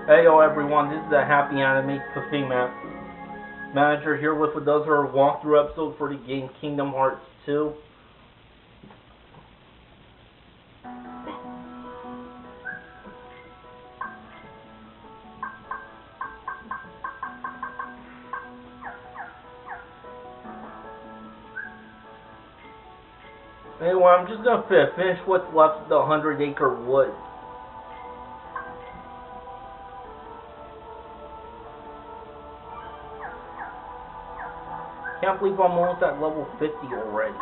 Hey yo everyone, this is the HappyAnimaidCafeManager here with another walkthrough episode for the game Kingdom Hearts 2. Anyway, I'm just gonna finish what's left of the 100-acre wood. Can't believe I'm almost at level 50 already.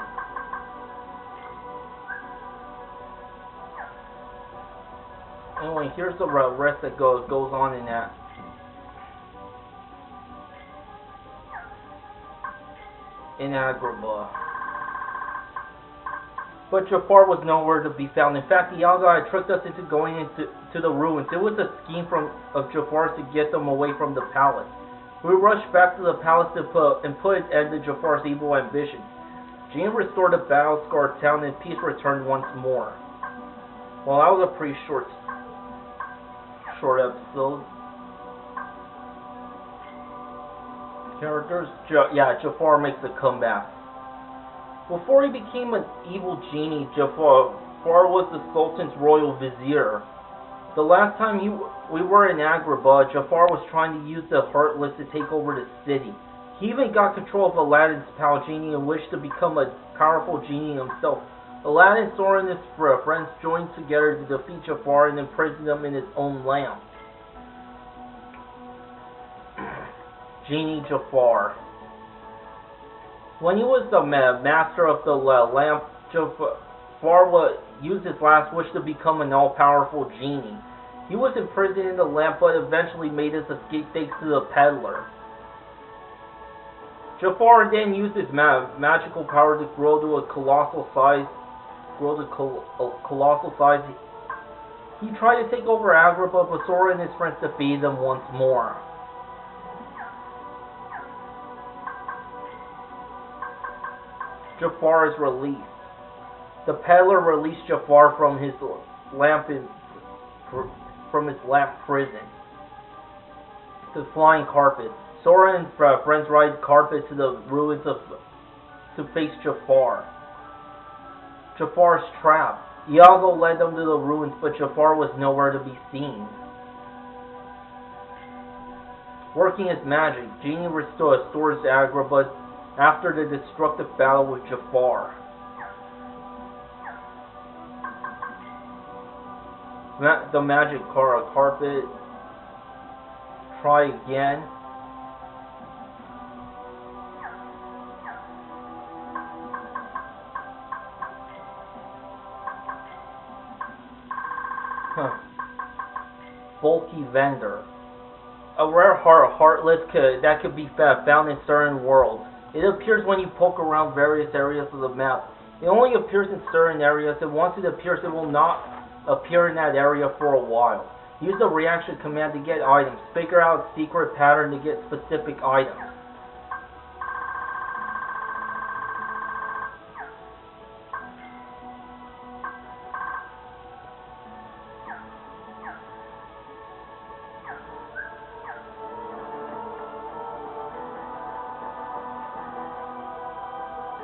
Anyway, here's the rest that goes on in that. In Agrabah. But Jafar was nowhere to be found. In fact, the Alga had tricked us into going into the ruins. It was a scheme of Jafar's to get them away from the palace. We rushed back to the palace and put an end to Jafar's evil ambitions. Jean restored the battle-scarred town and peace returned once more. Well, that was a pretty short episode. Characters, Jafar makes a comeback. Before he became an evil genie, Jafar was the Sultan's royal vizier. The last time we were in Agrabah, Jafar was trying to use the Heartless to take over the city. He even got control of Aladdin's pal genie and wished to become a powerful genie himself. Aladdin, Sora, and his friends joined together to defeat Jafar and imprison him in his own lamp. Genie Jafar. When he was the master of the lamp, Jafar used his last wish to become an all-powerful genie. He was imprisoned in the lamp, but eventually made his escape thanks to the peddler. Jafar then used his magical power to grow to a colossal size. He tried to take over Agrabah, but Sora and his friends defeated him once more. Jafar is released. The peddler released Jafar from his lamp prison. The flying carpet. Sora and friends ride carpet to the ruins to face Jafar. Jafar's trapped. Iago led them to the ruins, but Jafar was nowhere to be seen. Working his magic, Genie restores Agrabah after the destructive battle with Jafar. The magic carpet. Try again. Bulky vendor. A rare heartless that could be found in certain worlds. It appears when you poke around various areas of the map. It only appears in certain areas, and once it appears, it will not appear in that area for a while. Use the reaction command to get items. Figure out a secret pattern to get specific items.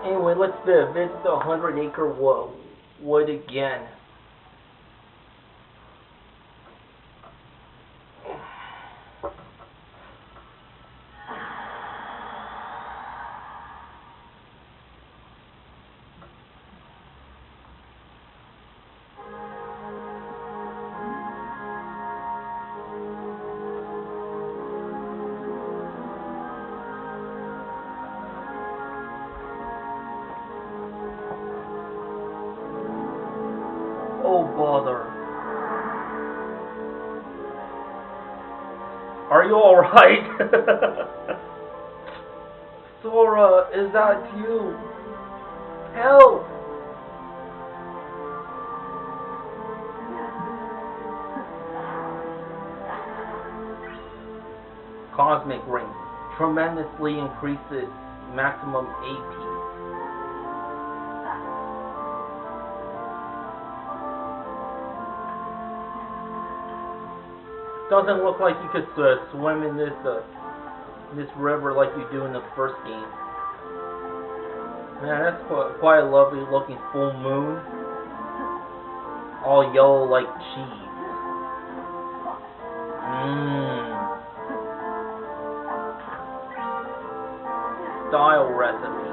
Anyway, let's visit the 100-acre wood again. Oh bother. Are you alright? Sora, is that you? Help! Cosmic Ring. Tremendously increases maximum AP. Doesn't look like you could swim in this river like you do in the first game. Man, that's quite a lovely looking full moon. All yellow like cheese. Style recipe.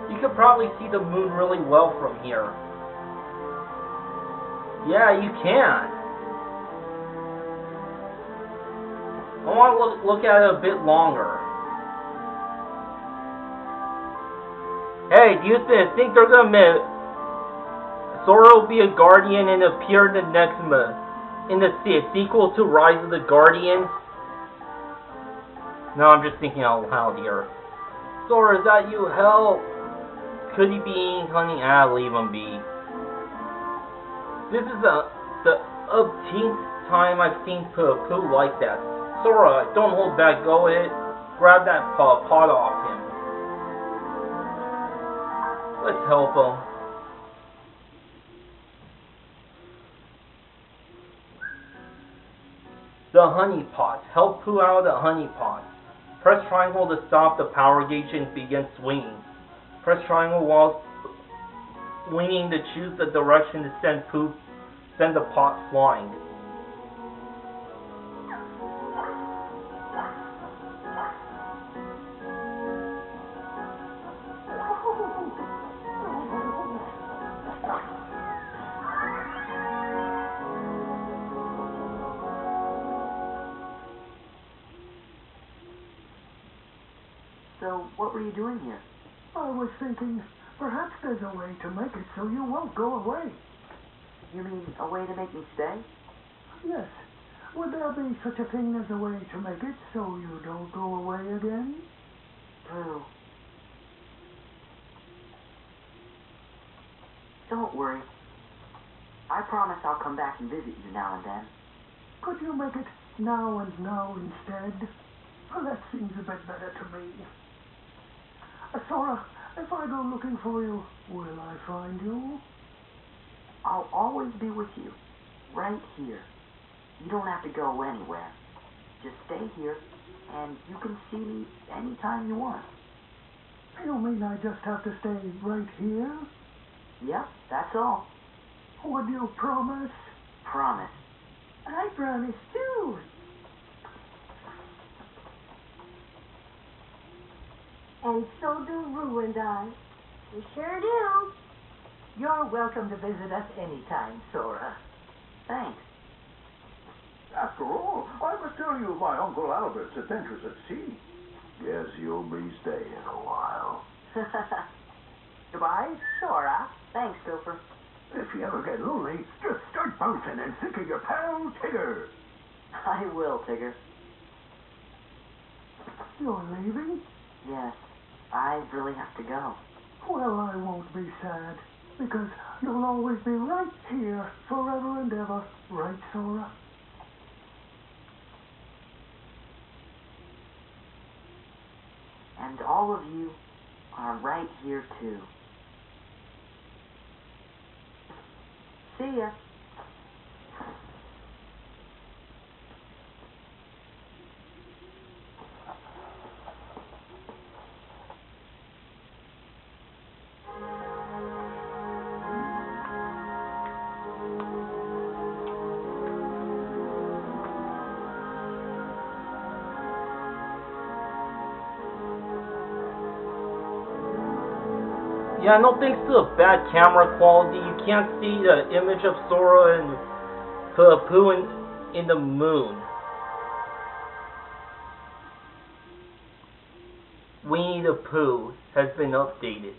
You could probably see the moon really well from here. Yeah, you can. I want to look at it a bit longer. Hey, do you think they're gonna Sora will be a guardian and appear in the next in the sequel to Rise of the Guardians? No, I'm just thinking out loud here. Sora, is that you? Help! Could he be eating honey? Leave him be. This is the umpteenth time I've seen Pooh like that. Sora, don't hold back. Go ahead. Grab that pot off him. Let's help him. The honey pot. Help Pooh out of the honey pot. Press triangle to stop the power gauge and begin swinging. Press triangle while swinging to choose the direction to send the pot flying. So, what were you doing here? I was thinking, perhaps there's a way to make it so you won't go away. You mean a way to make me stay? Yes. Would there be such a thing as a way to make it so you don't go away again? Pooh. Don't worry. I promise I'll come back and visit you now and then. Could you make it now and now instead? Well, that seems a bit better to me. Sora, if I go looking for you, will I find you? I'll always be with you, right here. You don't have to go anywhere. Just stay here, and you can see me anytime you want. You mean I just have to stay right here? Yep, that's all. Would you promise? Promise. I promise too. And so do Roo and I. We sure do. You're welcome to visit us anytime, Sora. Thanks. After all, I must tell you of my Uncle Albert's adventures at sea. Guess you'll be staying a while. Goodbye, Sora. Thanks, Gopher. If you ever get lonely, just start bouncing and think of your pal Tigger. I will, Tigger. You're leaving? Yes, I really have to go. Well, I won't be sad, because you'll always be right here, forever and ever. Right, Sora? And all of you are right here, too. See ya. Yeah, no thanks to the bad camera quality, you can't see the image of Sora and Pooh in the moon. Winnie the Pooh has been updated.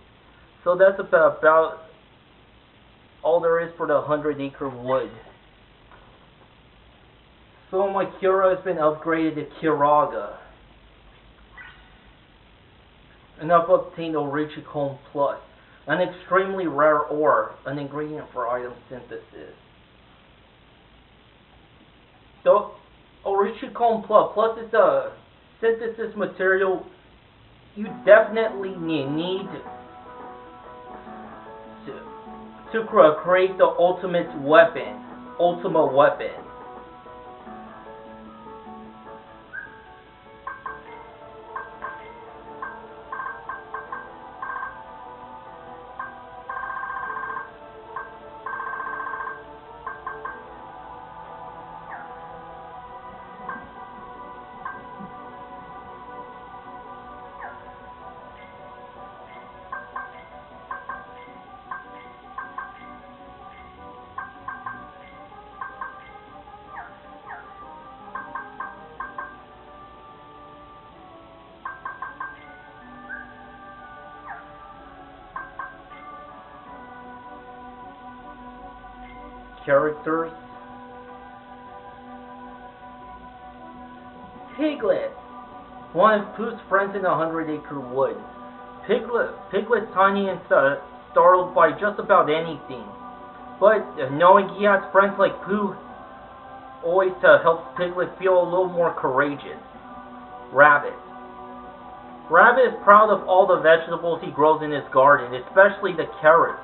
So that's about all there is for the 100-acre wood. So my Kira has been upgraded to Kiraga. And I've obtained Orichalcone Plus, an extremely rare ore, an ingredient for item synthesis. So, Orichalcone Plus is a synthesis material you definitely need to create the ultimate weapon. Characters. Piglet, one of Pooh's friends in the 100-acre wood. Piglet's tiny and startled by just about anything, but knowing he has friends like Pooh always helps Piglet feel a little more courageous. Rabbit. Rabbit is proud of all the vegetables he grows in his garden, especially the carrots.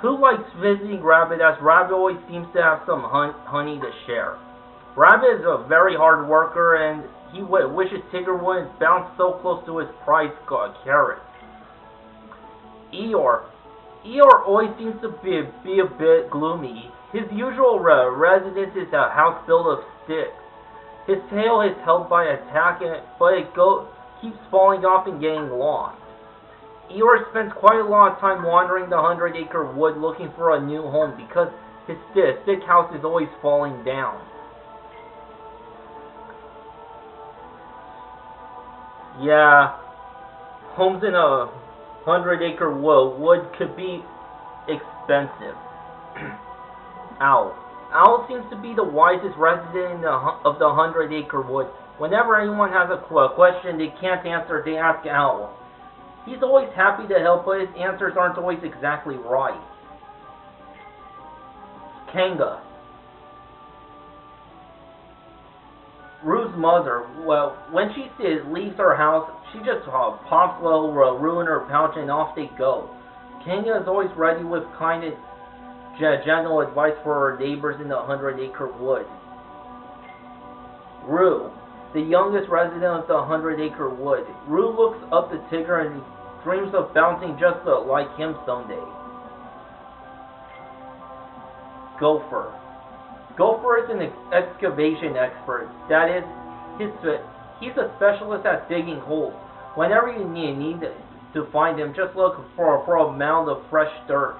Pooh likes visiting Rabbit as Rabbit always seems to have some honey to share. Rabbit is a very hard worker and he wishes Tigger wouldn't bounce so close to his prized carrots. Eeyore. Eeyore always seems to be a bit gloomy. His usual residence is a house built of sticks. His tail is held by a tack, but it keeps falling off and getting lost. Eeyore spends quite a lot of time wandering the 100-acre wood looking for a new home because his stick house is always falling down. Yeah, homes in a 100-acre wood could be expensive. Owl. Owl seems to be the wisest resident of the 100-acre wood. Whenever anyone has a question they can't answer, they ask Owl. He's always happy to help, but his answers aren't always exactly right. Kanga. Rue's mother, well, when she leaves her house, she just pops Rue in her pouch and off they go. Kanga is always ready with kind and gentle advice for her neighbors in the 100-acre wood. Rue, the youngest resident of the 100-acre wood. Rue looks up to Tigger and dreams of bouncing just like him someday. Gopher. Gopher is an excavation expert. That is, he's a specialist at digging holes. Whenever you need to find him, just look for a mound of fresh dirt.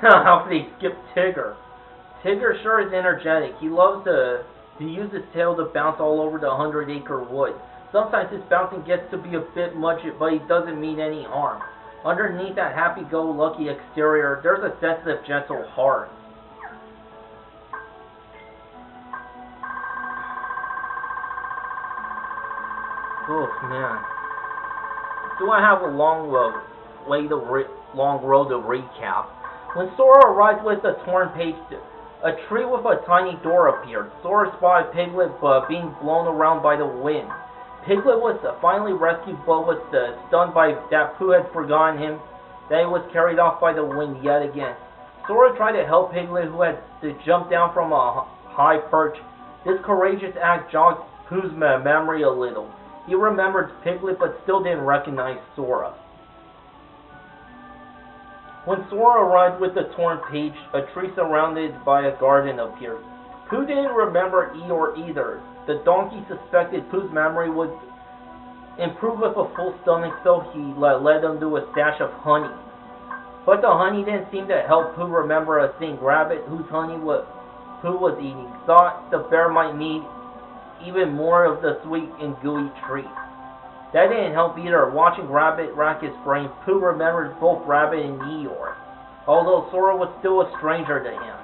How could they skip Tigger? Tigger sure is energetic. He loves to use his tail to bounce all over the 100-acre wood. Sometimes his bouncing gets to be a bit much, but he doesn't mean any harm. Underneath that happy-go-lucky exterior, there's a sensitive, gentle heart. Oh man, do I have a long road to recap? When Sora arrived with the torn page, a tree with a tiny door appeared. Sora spotted Piglet being blown around by the wind. Piglet was finally rescued, but was stunned by that Pooh had forgotten him, that he was carried off by the wind yet again. Sora tried to help Piglet, who had to jump down from a high perch. This courageous act jogged Pooh's memory a little. He remembered Piglet, but still didn't recognize Sora. When Sora arrived with the torn page, a tree surrounded by a garden appeared. Pooh didn't remember Eeyore either. The donkey suspected Pooh's memory would improve with a full stomach, so he led him to a stash of honey. But the honey didn't seem to help Pooh remember a thing. Rabbit, whose honey Pooh was eating, thought the bear might need even more of the sweet and gooey treat. That didn't help either. Watching Rabbit rack his brain, Pooh remembered both Rabbit and Eeyore, although Sora was still a stranger to him.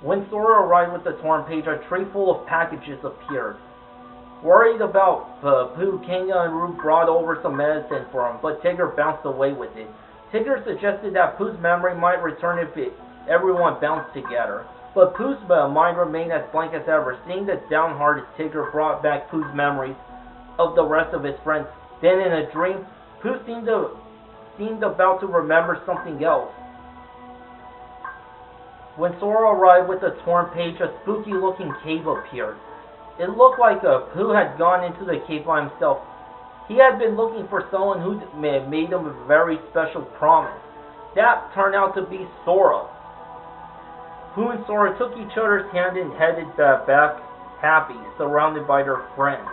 When Sora arrived with the torn page, a tray full of packages appeared. Worried about Pooh, Kanga and Roo brought over some medicine for him, but Tigger bounced away with it. Tigger suggested that Pooh's memory might return if everyone bounced together, but Pooh's mind remained as blank as ever. Seeing the downhearted Tigger brought back Pooh's memories of the rest of his friends, Then in a dream, Pooh seemed about to remember something else. When Sora arrived with the torn page, a spooky-looking cave appeared. It looked like Pooh had gone into the cave by himself. He had been looking for someone who made him a very special promise. That turned out to be Sora. Pooh and Sora took each other's hand and headed back happy, surrounded by their friends.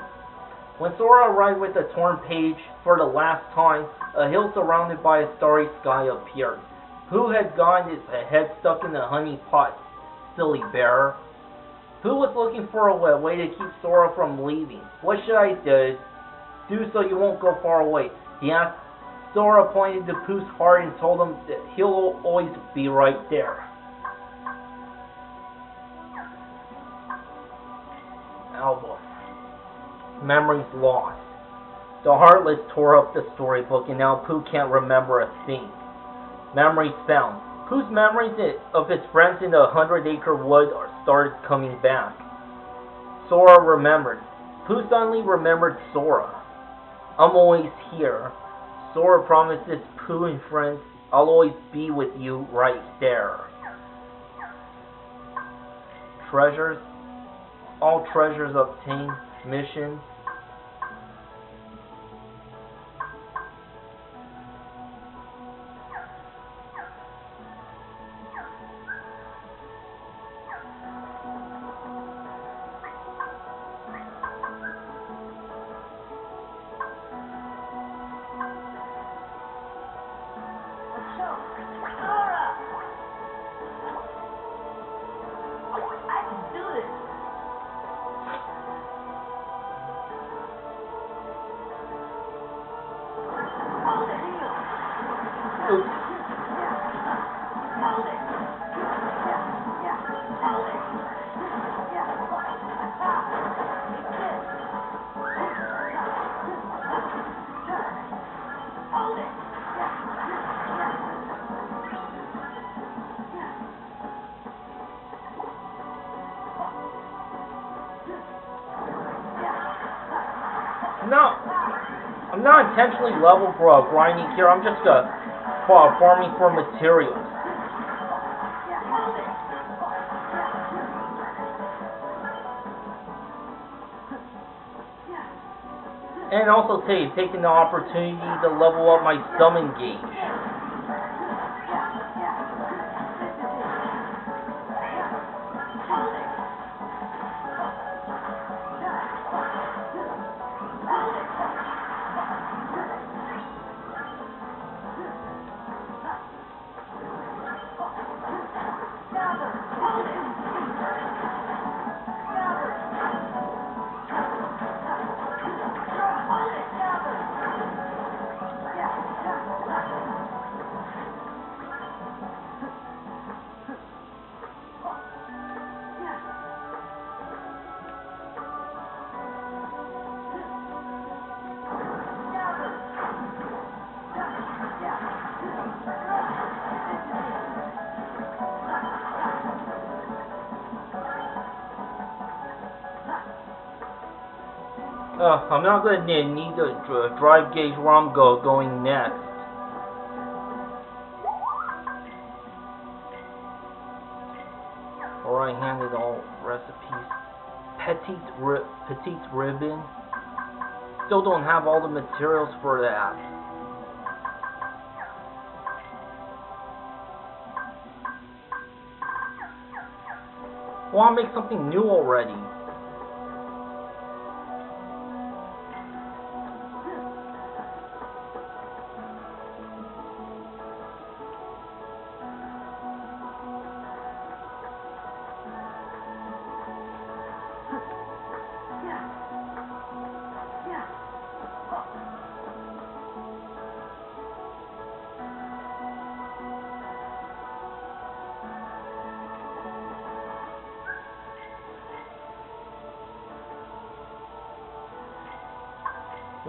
When Sora arrived with the torn page for the last time, a hill surrounded by a starry sky appeared. Pooh had gotten his head stuck in a honey pot, silly bear. Pooh was looking for a way to keep Sora from leaving. What should I do so you won't go far away? He asked. Sora pointed to Pooh's heart and told him that he'll always be right there. Albus. Memories lost. The Heartless tore up the storybook and now Pooh can't remember a thing. Memories found. Pooh's memories of his friends in the 100-acre wood started coming back. Sora remembered. Pooh suddenly remembered Sora. I'm always here. Sora promises Pooh and friends, I'll always be with you right there. Treasures. All treasures obtained. Missions. I'm not intentionally level grinding here. I'm just farming for materials. And also taking the opportunity to level up my summon gauge. I'm not going to need to drive gauge where I'm going next. Or I handed all recipes. Petite ribbon. Still don't have all the materials for that. Well, I'll make something new already.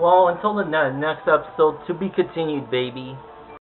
Well, until the next episode, to be continued, baby.